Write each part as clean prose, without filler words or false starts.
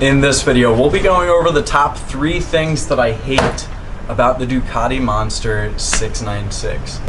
In this video, we'll be going over the top 3 things that I hate about the Ducati Monster 696.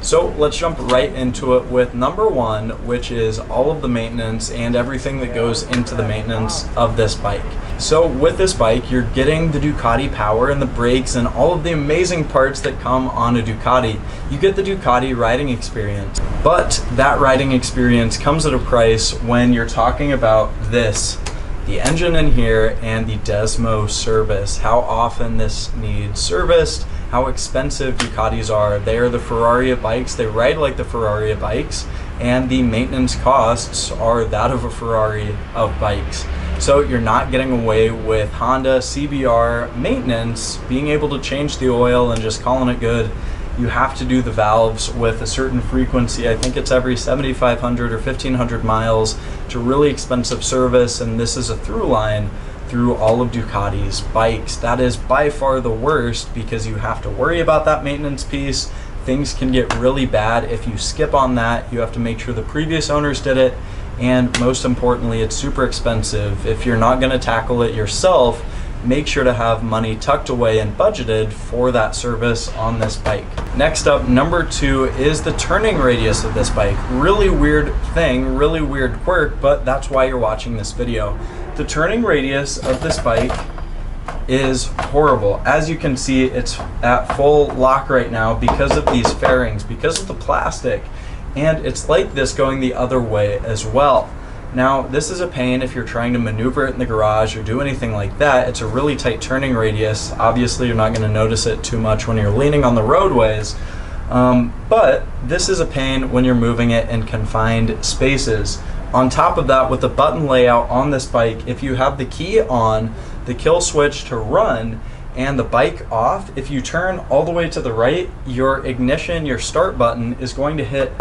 So let's jump right into it with number 1, which is all of the maintenance and everything that goes into the maintenance of this bike. So with this bike, you're getting the Ducati power and the brakes and all of the amazing parts that come on a Ducati. You get the Ducati riding experience, but that riding experience comes at a price when you're talking about this, the engine in here and the Desmo service, how often this needs serviced, how expensive Ducatis are. They are the Ferrari of bikes, they ride like the Ferrari of bikes, and the maintenance costs are that of a Ferrari of bikes. So you're not getting away with Honda CBR maintenance, being able to change the oil and just calling it good. You have to do the valves with a certain frequency. I think it's every 7,500 or 1,500 miles. It's a really expensive service, and this is a through line through all of Ducati's bikes. That is by far the worst because you have to worry about that maintenance piece. Things can get really bad if you skip on that. You have to make sure the previous owners did it, and most importantly, it's super expensive. If you're not going to tackle it yourself, make sure to have money tucked away and budgeted for that service on this bike. Next up, number 2 is the turning radius of this bike. Really weird thing, really weird quirk, but that's why you're watching this video. The turning radius of this bike is horrible. As you can see, it's at full lock right now because of these fairings, because of the plastic, and it's like this going the other way as well. Now, this is a pain if you're trying to maneuver it in the garage or do anything like that. It's a really tight turning radius. Obviously, you're not going to notice it too much when you're leaning on the roadways, but this is a pain when you're moving it in confined spaces. On top of that, with the button layout on this bike, if you have the key on, the kill switch to run, and the bike off, if you turn all the way to the right, your ignition, your start button is going to hit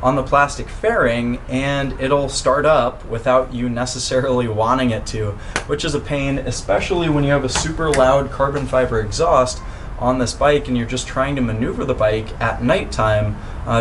on the plastic fairing and it'll start up without you necessarily wanting it to, which is a pain, especially when you have a super loud carbon fiber exhaust on this bike and you're just trying to maneuver the bike at nighttime,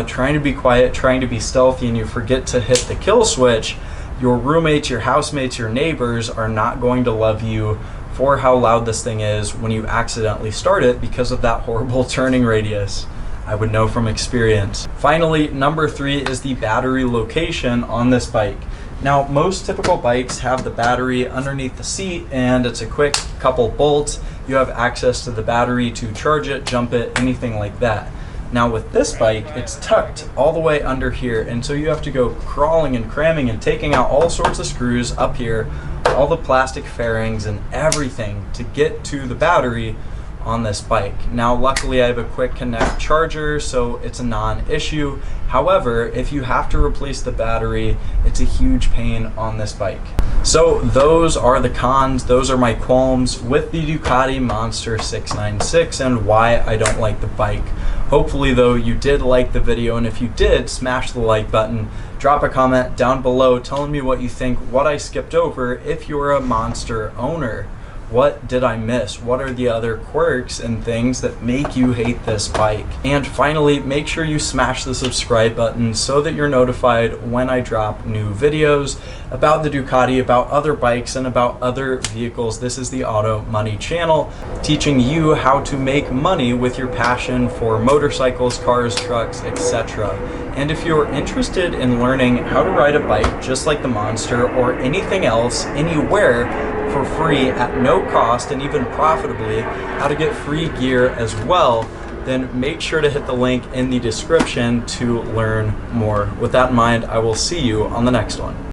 trying to be quiet, trying to be stealthy, and you forget to hit the kill switch. Your roommates, your housemates, your neighbors are not going to love you for how loud this thing is when you accidentally start it because of that horrible turning radius. I would know from experience. Finally, number 3 is the battery location on this bike. Now, most typical bikes have the battery underneath the seat and it's a quick couple bolts. You have access to the battery to charge it, jump it, anything like that. Now with this bike, it's tucked all the way under here, and so you have to go crawling and cramming and taking out all sorts of screws up here, all the plastic fairings and everything to get to the battery on this bike. Now luckily I have a quick connect charger, so it's a non-issue. However, if you have to replace the battery, it's a huge pain on this bike. So those are the cons, those are my qualms with the Ducati Monster 696 and why I don't like the bike. Hopefully though you did like the video, and if you did, smash the like button, drop a comment down below telling me what you think, what I skipped over if you're a Monster owner. What did I miss? What are the other quirks and things that make you hate this bike? And finally, make sure you smash the subscribe button so that you're notified when I drop new videos about the Ducati, about other bikes, and about other vehicles. This is the Auto Money channel, teaching you how to make money with your passion for motorcycles, cars, trucks, etc. And if you're interested in learning how to ride a bike just like the Monster or anything else, anywhere, for free at no cost and even profitably, how to get free gear as well, then make sure to hit the link in the description to learn more. With that in mind, I will see you on the next one.